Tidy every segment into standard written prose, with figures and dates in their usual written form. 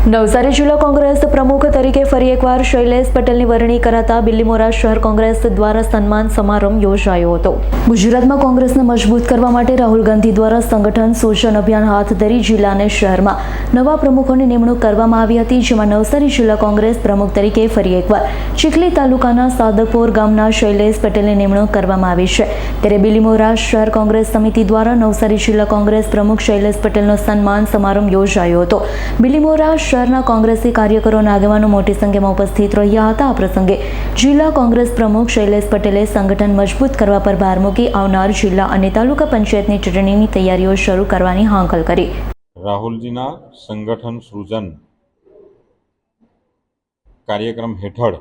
નવસારી જિલ્લા કોંગ્રેસ પ્રમુખ તરીકે ફરી એકવાર શૈલેષ પટેલની વરણી કરાતા બિલીમોરા શહેર કોંગ્રેસ દ્વારા સન્માન સમારંભ યોજાયો હતો। ગુજરાતમાં કોંગ્રેસને મજબૂત કરવા માટે રાહુલ ગાંધી દ્વારા સંગઠન સૂચન અભિયાન હાથ ધરી જિલ્લા અને શહેરમાં નવા પ્રમુખોની નિમણૂક કરવામાં આવી હતી, જેમાં નવસારી જિલ્લા કોંગ્રેસ પ્રમુખ તરીકે ફરી એકવાર ચીખલી તાલુકાના સાદકપોર ગામના શૈલેષ પટેલની નિમણૂક કરવામાં આવી છે। ત્યારે બિલીમોરા શહેર કોંગ્રેસ સમિતિ દ્વારા નવસારી જિલ્લા કોંગ્રેસ પ્રમુખ શૈલેષ પટેલનો સન્માન સમારંભ યોજાયો હતો। બિલીમોરા શહેરના કોંગ્રેસી કાર્યકરો અને આગેવાનો મોટી સંખ્યામાં ઉપસ્થિત રહ્યા હતા। આ પ્રસંગે જિલ્લા કોંગ્રેસ પ્રમુખ શૈલેષ પટેલે સંગઠન મજબૂત કરવા પર ભાર મૂકી આવનાર જિલ્લા અને તાલુકા પંચાયતની ચૂંટણીની તૈયારીઓ શરૂ કરવાની હાંકલ કરી। રાહુલજીના સંગઠન સૃજન કાર્યક્રમ હેઠળ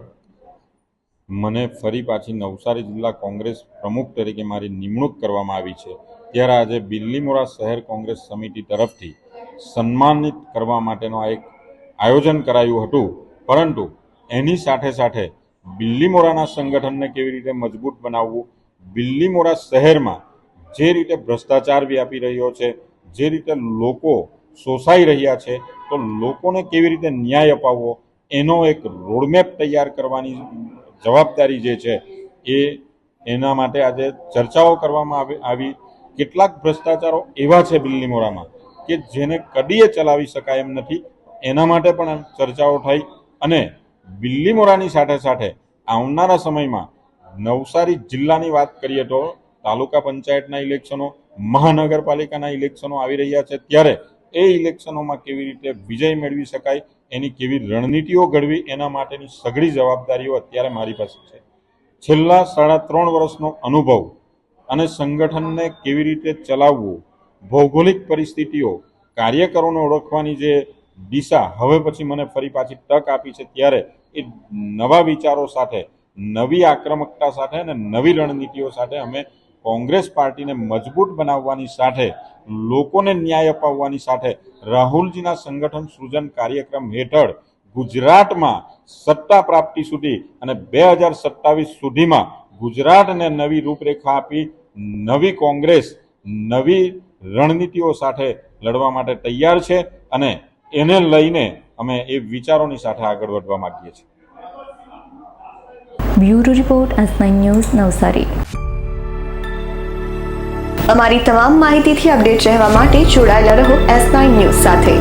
મને ફરી પાછી નવસારી જિલ્લા કોંગ્રેસ પ્રમુખ તરીકે મારી નિમણૂક કરવામાં આવી છે। ત્યારે આજે બિલીમોરા શહેર કોંગ્રેસ સમિતિ તરફથી સન્માનિત કરવા માટેનો એક આયોજન કરાયું હતું, પરંતુ એની સાથે સાથે બિલીમોરાના સંગઠનને કેવી રીતે મજબૂત બનાવવું, બિલીમોરા શહેરમાં જે રીતે ભ્રષ્ટાચાર વ્યાપી રહ્યો છે, જે રીતે લોકો શોષાઈ રહ્યા છે, તો લોકોને કેવી રીતે ન્યાય અપાવવો એનો એક રોડમેપ તૈયાર કરવાની જવાબદારી જે છે એના માટે આજે ચર્ચાઓ કરવામાં આવી। કેટલાક ભ્રષ્ટાચારો એવા છે બિલીમોરામાં કે જેને કદીએ ચલાવી શકાય એમ નથી, એના માટે પણ ચર્ચાઓ થઈ। અને બિલીમોરાની સાથે સાથે આવનારા સમયમાં નવસારી જિલ્લાની વાત કરીએ તો તાલુકા પંચાયતના ઇલેક્શનો, મહાનગરપાલિકાના ઇલેક્શનો આવી રહ્યા છે, ત્યારે એ ઇલેક્શનોમાં કેવી રીતે વિજય મેળવી શકાય, એની કેવી રણનીતિઓ ઘડવી, એના માટેની સઘળી જવાબદારીઓ અત્યારે મારી પાસે છે। છેલ્લા 3.5 વર્ષનો અનુભવ અને સંગઠનને કેવી રીતે ચલાવવું, ભૌગોલિક પરિસ્થિતિઓ, કાર્યકરોને ઓળખવાની જે દિશા હવે પછી મને ફરી પાછી તક આપી છે, ત્યારે એ નવા વિચારો સાથે, નવી આક્રમકતા સાથે અને નવી રણનીતિઓ સાથે અમે કોંગ્રેસ પાર્ટીને મજબૂત બનાવવાની સાથે, લોકોને ન્યાય અપાવવાની સાથે રાહુલજીના સંગઠન સૃજન કાર્યક્રમ હેઠળ ગુજરાતમાં સત્તા પ્રાપ્તિ સુધી અને 2027 સુધીમાં ગુજરાતને નવી રૂપરેખા આપી નવી કોંગ્રેસ નવી રણનીતિઓ સાથે લડવા માટે તૈયાર છે અને એને લઈને અમે એ વિચારોની સાથે આગળ વધવા માંગીએ છીએ। Bureau report S9 news Navsari. અમારી તમામ માહિતીથી અપડેટ રહેવા માટે જોડાયેલા રહો S9 ન્યૂઝ સાથે।